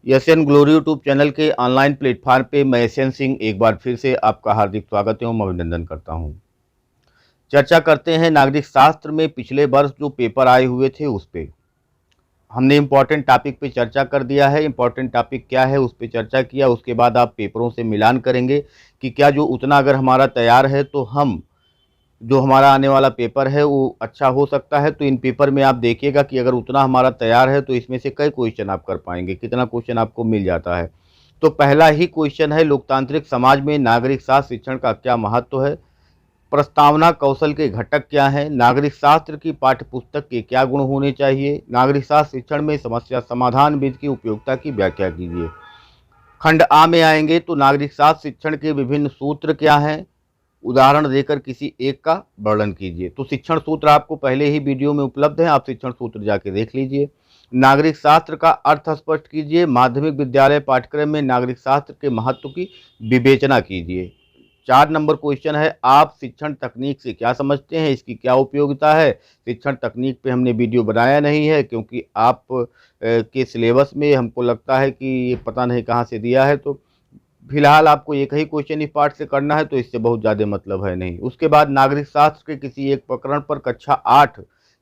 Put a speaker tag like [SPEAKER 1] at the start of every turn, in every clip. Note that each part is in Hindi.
[SPEAKER 1] एशियन ग्लोरी यूट्यूब चैनल के ऑनलाइन प्लेटफॉर्म पे मैं एशियन सिंह एक बार फिर से आपका हार्दिक स्वागत एवं अभिनंदन करता हूं। चर्चा करते हैं नागरिक शास्त्र में पिछले वर्ष जो पेपर आए हुए थे उस पे। हमने इम्पोर्टेंट टॉपिक पे चर्चा कर दिया है। इम्पोर्टेंट टॉपिक क्या है उस पे चर्चा किया, उसके बाद आप पेपरों से मिलान करेंगे कि क्या जो उतना अगर हमारा तैयार है तो हम जो हमारा आने वाला पेपर है वो अच्छा हो सकता है। तो इन पेपर में आप देखिएगा कि अगर उतना हमारा तैयार है तो इसमें से कई क्वेश्चन आप कर पाएंगे, कितना क्वेश्चन आपको मिल जाता है। तो पहला ही क्वेश्चन है, लोकतांत्रिक समाज में नागरिक शास्त्र शिक्षण का क्या महत्व है। प्रस्तावना कौशल के घटक क्या हैं। नागरिक शास्त्र की पाठ्य पुस्तक के क्या गुण होने चाहिए। नागरिक शास्त्र शिक्षण में समस्या समाधान विधि की उपयोगिता की व्याख्या कीजिए। खंड आ में आएंगे तो नागरिक शास्त्र शिक्षण के विभिन्न सूत्र क्या हैं, उदाहरण देकर किसी एक का वर्णन कीजिए। तो शिक्षण सूत्र आपको पहले ही वीडियो में उपलब्ध है, आप शिक्षण सूत्र जाके देख लीजिए। नागरिक शास्त्र का अर्थ स्पष्ट कीजिए। माध्यमिक विद्यालय पाठ्यक्रम में नागरिक शास्त्र के महत्व की विवेचना कीजिए। 4 नंबर क्वेश्चन है, आप शिक्षण तकनीक से क्या समझते हैं, इसकी क्या उपयोगिता है। शिक्षण तकनीक पे हमने वीडियो बनाया नहीं है क्योंकि आप के सिलेबस में हमको लगता है कि ये पता नहीं कहाँ से दिया है, तो फिलहाल आपको एक ही क्वेश्चन इस पार्ट से करना है, तो इससे बहुत ज़्यादा मतलब है नहीं। उसके बाद नागरिक शास्त्र के किसी एक प्रकरण पर कक्षा 8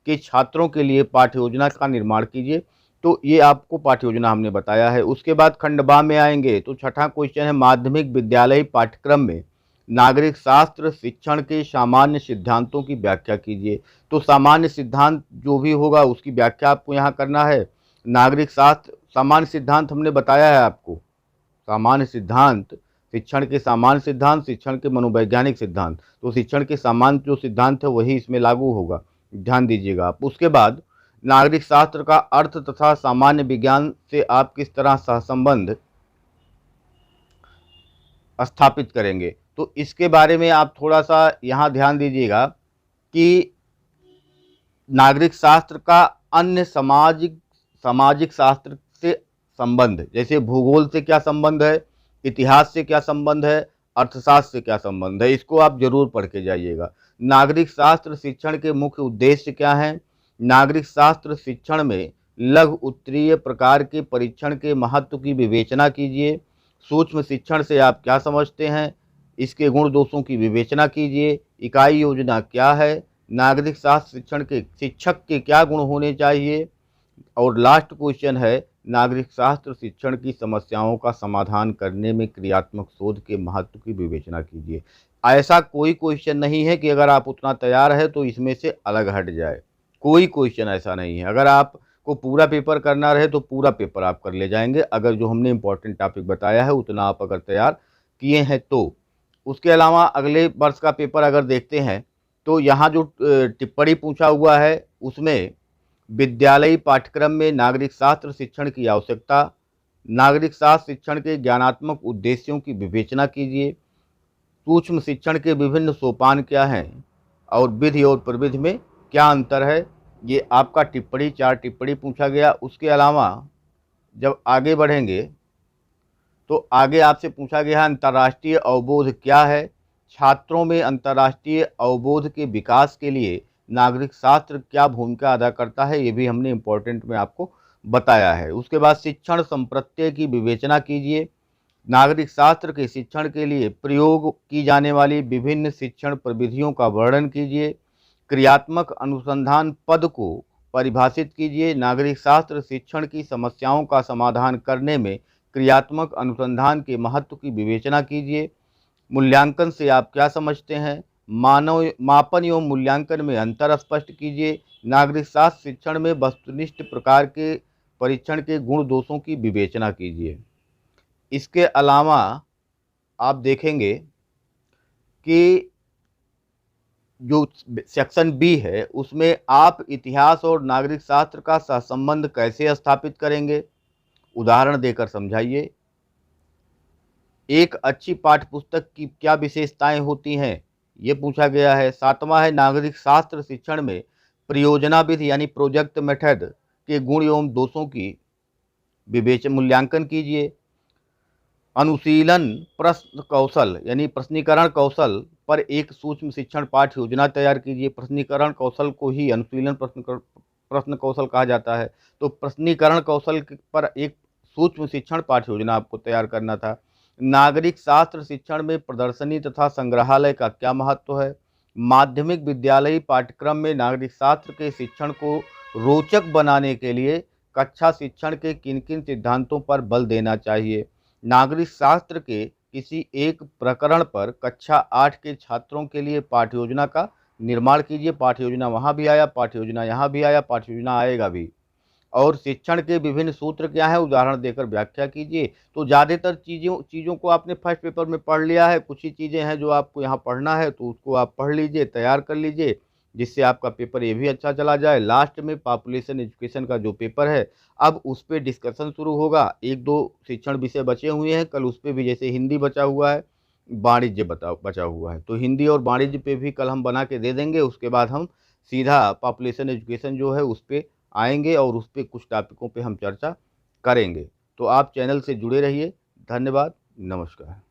[SPEAKER 1] के छात्रों के लिए पाठ्य योजना का निर्माण कीजिए। तो ये आपको पाठ्य योजना हमने बताया है। उसके बाद खंड बा में आएंगे तो छठा क्वेश्चन है, माध्यमिक विद्यालय पाठ्यक्रम में नागरिक शास्त्र शिक्षण के सामान्य सिद्धांतों की व्याख्या कीजिए। तो सामान्य सिद्धांत जो भी होगा उसकी व्याख्या आपको यहाँ करना है। नागरिक शास्त्र सामान्य सिद्धांत हमने बताया है आपको। सामान्य सिद्धांत, शिक्षण के सामान्य सिद्धांत, शिक्षण के मनोवैज्ञानिक सिद्धांत। तो शिक्षण के सामान्य जो सिद्धांत है वही इसमें लागू होगा, ध्यान दीजिएगा आप। उसके बाद नागरिक शास्त्र का अर्थ तथा सामान्य विज्ञान से आप किस तरह सहसंबंध स्थापित करेंगे। तो इसके बारे में आप थोड़ा सा यहाँ ध्यान दीजिएगा कि नागरिक शास्त्र का अन्य सामाजिक शास्त्र से संबंध, जैसे भूगोल से क्या संबंध है, इतिहास से क्या संबंध है, अर्थशास्त्र से क्या संबंध है, इसको आप जरूर पढ़ के जाइएगा। नागरिक शास्त्र शिक्षण के मुख्य उद्देश्य क्या हैं। नागरिक शास्त्र शिक्षण में लघु उत्तरीय प्रकार के परीक्षण के महत्व की विवेचना कीजिए। सूक्ष्म शिक्षण से आप क्या समझते हैं, इसके गुण दोषों की विवेचना कीजिए। इकाई योजना क्या है। नागरिक शास्त्र शिक्षण के शिक्षक के क्या गुण होने चाहिए। और लास्ट क्वेश्चन है, नागरिक शास्त्र शिक्षण की समस्याओं का समाधान करने में क्रियात्मक शोध के महत्व की विवेचना कीजिए। ऐसा कोई क्वेश्चन नहीं है कि अगर आप उतना तैयार है तो इसमें से अलग हट जाए, कोई क्वेश्चन ऐसा नहीं है। अगर आपको पूरा पेपर करना रहे तो पूरा पेपर आप कर ले जाएंगे, अगर जो हमने इंपॉर्टेंट टॉपिक बताया है उतना आप अगर तैयार किए हैं तो। उसके अलावा अगले वर्ष का पेपर अगर देखते हैं तो यहाँ जो टिप्पणी पूछा हुआ है उसमें विद्यालयी पाठ्यक्रम में नागरिक शास्त्र शिक्षण की आवश्यकता, नागरिक शास्त्र शिक्षण के ज्ञानात्मक उद्देश्यों की विवेचना कीजिए। सूक्ष्म शिक्षण के विभिन्न सोपान क्या हैं और विधि और प्रविधि में क्या अंतर है, ये आपका टिप्पणी 4 टिप्पणी पूछा गया। उसके अलावा जब आगे बढ़ेंगे तो आगे आपसे पूछा गया है अंतर्राष्ट्रीय अवबोध क्या है। छात्रों में अंतर्राष्ट्रीय अवबोध के विकास के लिए नागरिक शास्त्र क्या भूमिका अदा करता है, ये भी हमने इम्पोर्टेंट में आपको बताया है। उसके बाद शिक्षण संप्रत्यय की विवेचना कीजिए। नागरिक शास्त्र के शिक्षण के लिए प्रयोग की जाने वाली विभिन्न शिक्षण प्रविधियों का वर्णन कीजिए। क्रियात्मक अनुसंधान पद को परिभाषित कीजिए। नागरिक शास्त्र शिक्षण की समस्याओं का समाधान करने में क्रियात्मक अनुसंधान के महत्व की विवेचना कीजिए। मूल्यांकन से आप क्या समझते हैं, मानव मापन एवं मूल्यांकन में अंतर स्पष्ट कीजिए। नागरिक शास्त्र शिक्षण में वस्तुनिष्ठ प्रकार के परीक्षण के गुण दोषों की विवेचना कीजिए। इसके अलावा आप देखेंगे कि जो सेक्शन बी है उसमें आप इतिहास और नागरिक शास्त्र का सहसंबंध कैसे स्थापित करेंगे, उदाहरण देकर समझाइए। एक अच्छी पाठ्यपुस्तक की क्या विशेषताएं होती हैं, ये पूछा गया है। 7वां है, नागरिक शास्त्र शिक्षण में परियोजना विधि यानी प्रोजेक्ट मेथड के गुण एवं दोषों की विवेचन मूल्यांकन कीजिए। अनुशीलन प्रश्न कौशल यानी प्रश्नीकरण कौशल पर एक सूक्ष्म शिक्षण पाठ्य योजना तैयार कीजिए। प्रश्नीकरण कौशल को ही अनुशीलन प्रश्न कौशल कहा जाता है। तो प्रश्नीकरण कौशल पर एक सूक्ष्म शिक्षण पाठ्य योजना आपको तैयार करना था। नागरिक शास्त्र शिक्षण में प्रदर्शनी तथा संग्रहालय का क्या महत्व है। माध्यमिक विद्यालयी पाठ्यक्रम में नागरिक शास्त्र के शिक्षण को रोचक बनाने के लिए कक्षा शिक्षण के किन किन सिद्धांतों पर बल देना चाहिए। नागरिक शास्त्र के किसी एक प्रकरण पर कक्षा 8 के छात्रों के लिए पाठ्य योजना का निर्माण कीजिए। पाठ्य योजना वहाँ भी आया, पाठ्य योजना यहाँ भी आया, पाठ्य योजना आएगा भी। और शिक्षण के विभिन्न सूत्र क्या है, उदाहरण देकर व्याख्या कीजिए। तो ज़्यादातर चीज़ों को आपने फर्स्ट पेपर में पढ़ लिया है, कुछ ही चीज़ें हैं जो आपको यहाँ पढ़ना है, तो उसको आप पढ़ लीजिए, तैयार कर लीजिए, जिससे आपका पेपर ये भी अच्छा चला जाए। लास्ट में पॉपुलेशन एजुकेशन का जो पेपर है, अब उस पर डिस्कशन शुरू होगा। 1-2 शिक्षण विषय बचे हुए हैं, कल उस पर भी, जैसे हिंदी बचा हुआ है, वाणिज्य बचा हुआ है, तो हिंदी और वाणिज्य पे भी कल हम बना के दे देंगे। उसके बाद हम सीधा पॉपुलेशन एजुकेशन जो है उस पर आएंगे और उस पे कुछ टॉपिकों पे हम चर्चा करेंगे। तो आप चैनल से जुड़े रहिए। धन्यवाद, नमस्कार।